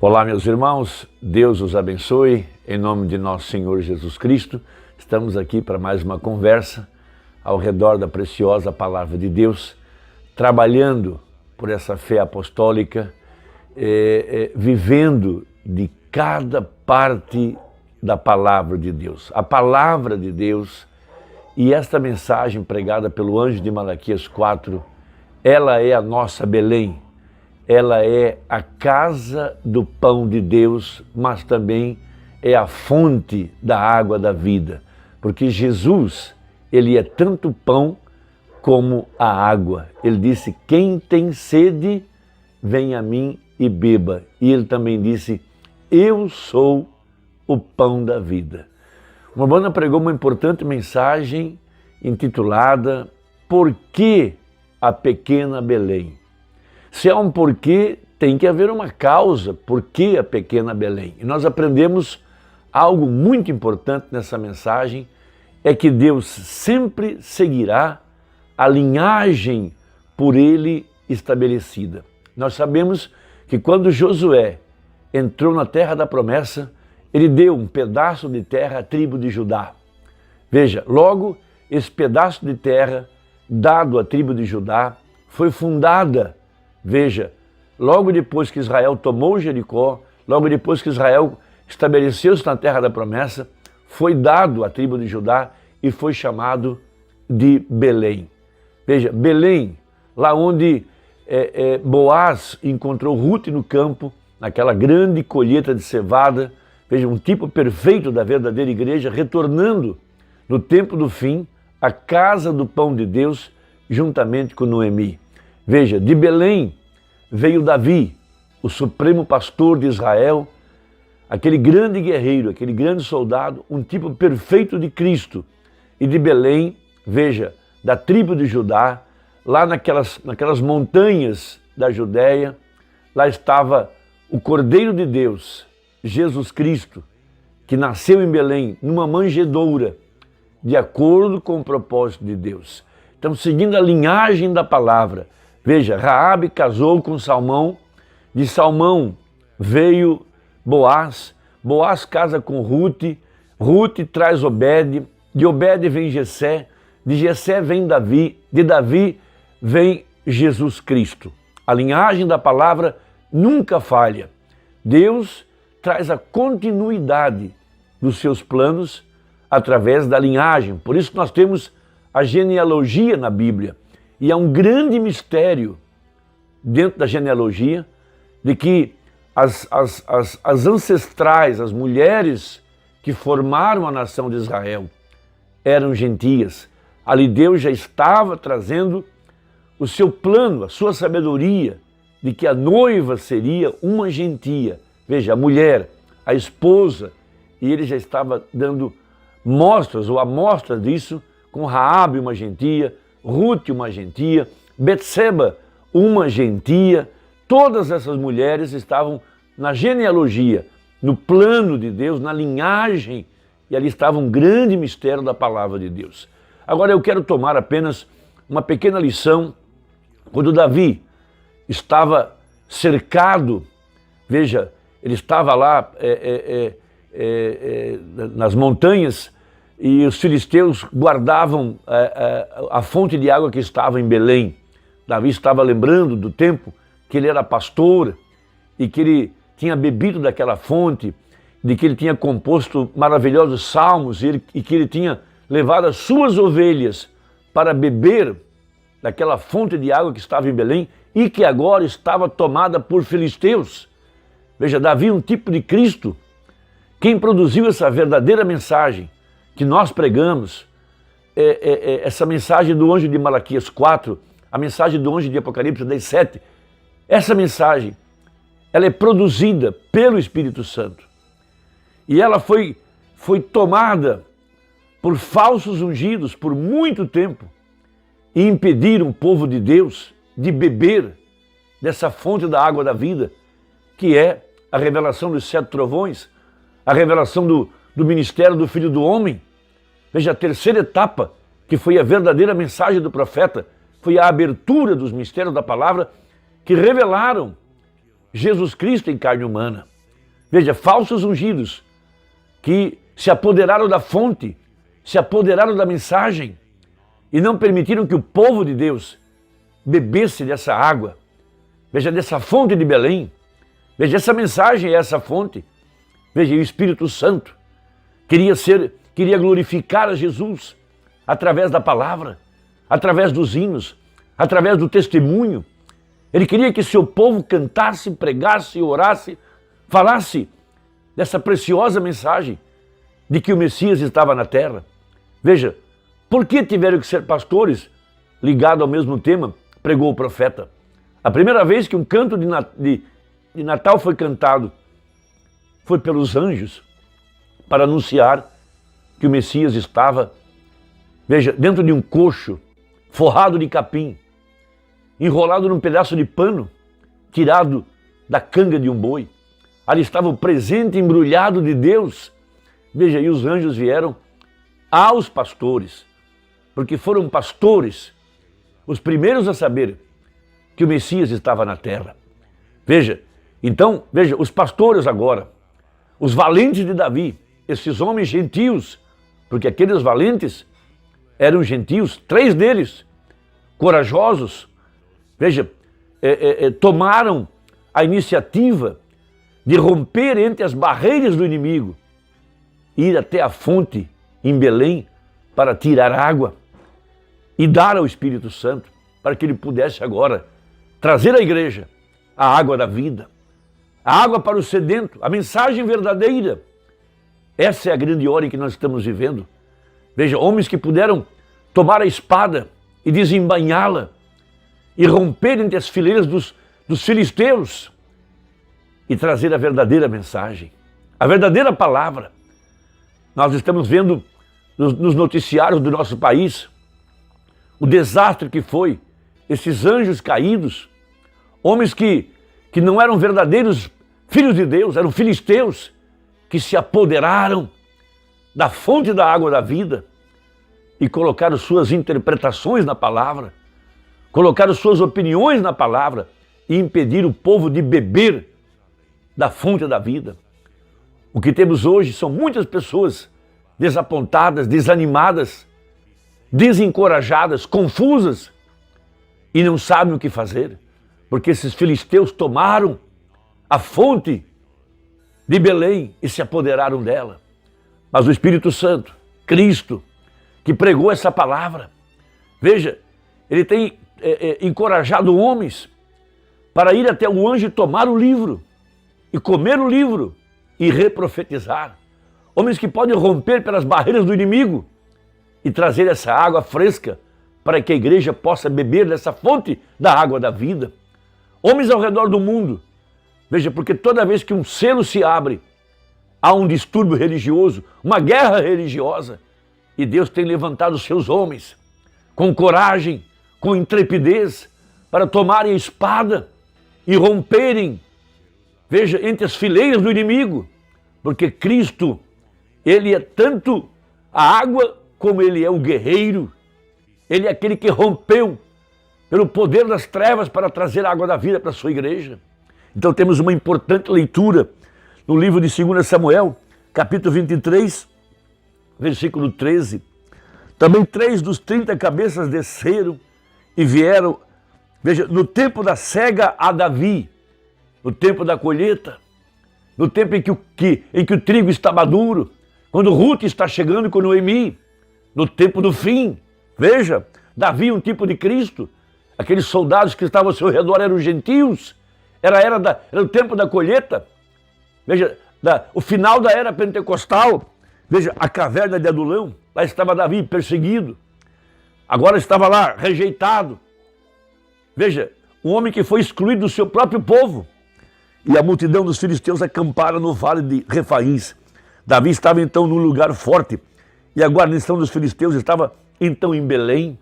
Olá, meus irmãos, Deus os abençoe, em nome de nosso Senhor Jesus Cristo. Estamos aqui para mais uma conversa ao redor da preciosa Palavra de Deus, trabalhando por essa fé apostólica, vivendo de cada parte da Palavra de Deus. A Palavra de Deus e esta mensagem pregada pelo anjo de Malaquias 4, ela é a nossa Belém. Ela é a casa do pão de Deus, mas também é a fonte da água da vida. Porque Jesus, ele é tanto pão como a água. Ele disse, quem tem sede, vem a mim e beba. E ele também disse, eu sou o pão da vida. Uma banda pregou uma importante mensagem intitulada Por que a pequena Belém? Se há um porquê, tem que haver uma causa. Por que a pequena Belém? E nós aprendemos algo muito importante nessa mensagem, é que Deus sempre seguirá a linhagem por ele estabelecida. Nós sabemos que quando Josué entrou na terra da promessa, ele deu um pedaço de terra à tribo de Judá. Veja, logo esse pedaço de terra dado à tribo de Judá foi fundada. Veja, logo depois que Israel tomou Jericó, logo depois que Israel estabeleceu-se na terra da promessa, foi dado à tribo de Judá e foi chamado de Belém. Veja, Belém, lá onde Boaz encontrou Ruth no campo, naquela grande colheita de cevada, veja, um tipo perfeito da verdadeira igreja, retornando no tempo do fim, à casa do pão de Deus, juntamente com Noemi. Veja, de Belém veio Davi, o supremo pastor de Israel, aquele grande guerreiro, aquele grande soldado, um tipo perfeito de Cristo. E de Belém, veja, da tribo de Judá, lá naquelas montanhas da Judéia, lá estava o Cordeiro de Deus, Jesus Cristo, que nasceu em Belém, numa manjedoura, de acordo com o propósito de Deus. Então, seguindo a linhagem da palavra, veja, Raabe casou com Salmão, de Salmão veio Boaz, Boaz casa com Ruth, Ruth traz Obed, de Obed vem Jessé, de Jessé vem Davi, de Davi vem Jesus Cristo. A linhagem da palavra nunca falha. Deus traz a continuidade dos seus planos através da linhagem. Por isso que nós temos a genealogia na Bíblia. E há um grande mistério dentro da genealogia de que as ancestrais, as mulheres que formaram a nação de Israel eram gentias. Ali Deus já estava trazendo o seu plano, a sua sabedoria de que a noiva seria uma gentia. Veja, a mulher, a esposa, e ele já estava dando mostras ou amostras disso com Raabe, uma gentia, Ruth, uma gentia, Betseba, uma gentia. Todas essas mulheres estavam na genealogia, no plano de Deus, na linhagem, e ali estava um grande mistério da palavra de Deus. Agora eu quero tomar apenas uma pequena lição. Quando Davi estava cercado, veja, ele estava lá nas montanhas, e os filisteus guardavam a fonte de água que estava em Belém. Davi estava lembrando do tempo que ele era pastor e que ele tinha bebido daquela fonte, de que ele tinha composto maravilhosos salmos e que ele tinha levado as suas ovelhas para beber daquela fonte de água que estava em Belém e que agora estava tomada por filisteus. Veja, Davi, um tipo de Cristo, quem produziu essa verdadeira mensagem que nós pregamos, essa mensagem do anjo de Malaquias 4, a mensagem do anjo de Apocalipse 10:7, essa mensagem, ela é produzida pelo Espírito Santo. E ela foi tomada por falsos ungidos por muito tempo e impediram o povo de Deus de beber dessa fonte da água da vida, que é a revelação dos 7 trovões, a revelação do ministério do Filho do Homem. Veja, a terceira etapa, que foi a verdadeira mensagem do profeta, foi a abertura dos mistérios da palavra que revelaram Jesus Cristo em carne humana. Veja, falsos ungidos que se apoderaram da fonte, se apoderaram da mensagem e não permitiram que o povo de Deus bebesse dessa água. Veja, dessa fonte de Belém. Veja, essa mensagem é essa fonte. Veja, e o Espírito Santo queria glorificar a Jesus através da palavra, através dos hinos, através do testemunho. Ele queria que seu povo cantasse, pregasse, orasse, falasse dessa preciosa mensagem de que o Messias estava na terra. Veja, por que tiveram que ser pastores? Ligado ao mesmo tema, pregou o profeta. A primeira vez que um canto de Natal foi cantado foi pelos anjos para anunciar que o Messias estava, veja, dentro de um coxo, forrado de capim, enrolado num pedaço de pano, tirado da canga de um boi. Ali estava o presente embrulhado de Deus. Veja, e os anjos vieram aos pastores, porque foram pastores os primeiros a saber que o Messias estava na terra. Veja, então, veja, os pastores agora, os valentes de Davi, esses homens gentios, porque aqueles valentes eram gentios, 3 deles, corajosos, veja, tomaram a iniciativa de romper entre as barreiras do inimigo, ir até a fonte em Belém para tirar água e dar ao Espírito Santo para que ele pudesse agora trazer à igreja a água da vida, a água para o sedento, a mensagem verdadeira. Essa é a grande hora em que nós estamos vivendo. Veja, homens que puderam tomar a espada e desembainhá-la e romper entre as fileiras dos filisteus e trazer a verdadeira mensagem, a verdadeira palavra. Nós estamos vendo nos noticiários do nosso país o desastre que foi esses anjos caídos, homens que não eram verdadeiros filhos de Deus, eram filisteus que se apoderaram da fonte da água da vida e colocaram suas interpretações na palavra, colocaram suas opiniões na palavra e impediram o povo de beber da fonte da vida. O que temos hoje são muitas pessoas desapontadas, desanimadas, desencorajadas, confusas e não sabem o que fazer, porque esses filisteus tomaram a fonte de Belém e se apoderaram dela. Mas o Espírito Santo, Cristo, que pregou essa palavra, veja, ele tem encorajado homens para ir até o anjo e tomar o livro, e comer o livro, e reprofetizar. Homens que podem romper pelas barreiras do inimigo e trazer essa água fresca para que a igreja possa beber dessa fonte da água da vida. Homens ao redor do mundo, veja, porque toda vez que um selo se abre, há um distúrbio religioso, uma guerra religiosa, e Deus tem levantado os seus homens com coragem, com intrepidez, para tomarem a espada e romperem, veja, entre as fileiras do inimigo, porque Cristo, ele é tanto a água como ele é o guerreiro, ele é aquele que rompeu pelo poder das trevas para trazer a água da vida para a sua igreja. Então temos uma importante leitura no livro de 2 Samuel, capítulo 23, versículo 13. Também 3 dos 30 cabeças desceram e vieram, veja, no tempo da cega a Davi, no tempo da colheita, no tempo em que o trigo está maduro, quando Ruth está chegando com Noemi, no tempo do fim. Veja, Davi é um tipo de Cristo. Aqueles soldados que estavam ao seu redor eram gentios. Era o tempo da colheita. Veja, o final da era pentecostal. Veja, a caverna de Adulão. Lá estava Davi perseguido. Agora estava lá rejeitado. Veja, um homem que foi excluído do seu próprio povo. E a multidão dos filisteus acampara no vale de Refaíns. Davi estava então num lugar forte. E a guarnição dos filisteus estava então em Belém.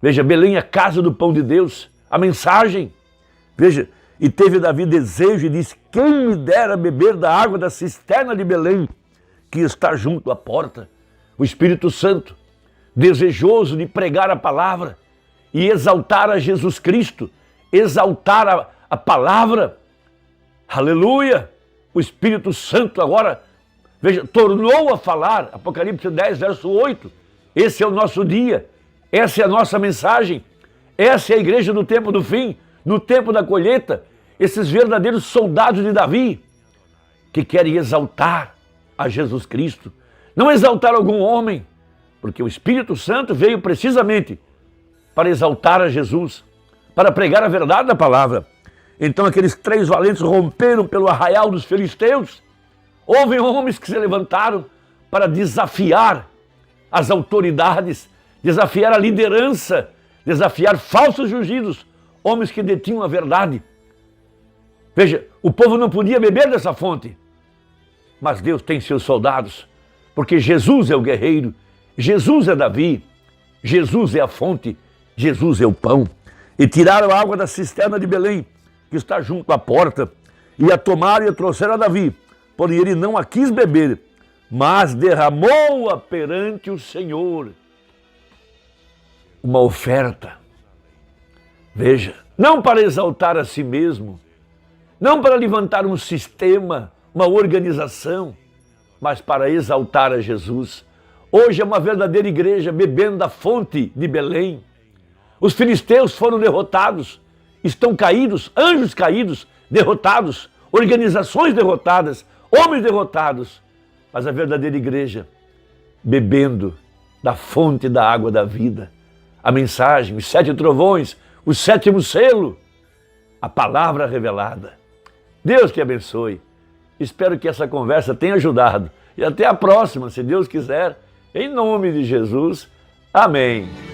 Veja, Belém é a casa do pão de Deus, a mensagem. Veja, e teve Davi desejo e disse: quem me dera beber da água da cisterna de Belém, que está junto à porta. O Espírito Santo, desejoso de pregar a palavra e exaltar a Jesus Cristo, exaltar a palavra, aleluia, o Espírito Santo agora, veja, tornou a falar, Apocalipse 10, verso 8. Esse é o nosso dia, essa é a nossa mensagem, essa é a igreja do tempo do fim, no tempo da colheita, esses verdadeiros soldados de Davi, que querem exaltar a Jesus Cristo, não exaltar algum homem, porque o Espírito Santo veio precisamente para exaltar a Jesus, para pregar a verdade da palavra. Então aqueles 3 valentes romperam pelo arraial dos filisteus. Houve homens que se levantaram para desafiar as autoridades, desafiar a liderança, desafiar falsos ungidos, homens que detinham a verdade. Veja, o povo não podia beber dessa fonte, mas Deus tem seus soldados, porque Jesus é o guerreiro, Jesus é Davi, Jesus é a fonte, Jesus é o pão. E tiraram a água da cisterna de Belém, que está junto à porta, e a tomaram e a trouxeram a Davi. Porém ele não a quis beber, mas derramou-a perante o Senhor. Uma oferta. Veja, não para exaltar a si mesmo, não para levantar um sistema, uma organização, mas para exaltar a Jesus. Hoje é uma verdadeira igreja bebendo da fonte de Belém. Os filisteus foram derrotados, estão caídos, anjos caídos, derrotados, organizações derrotadas, homens derrotados. Mas a verdadeira igreja bebendo da fonte da água da vida. A mensagem, os 7 trovões, o 7º selo, a palavra revelada. Deus te abençoe. Espero que essa conversa tenha ajudado. E até a próxima, se Deus quiser, em nome de Jesus. Amém.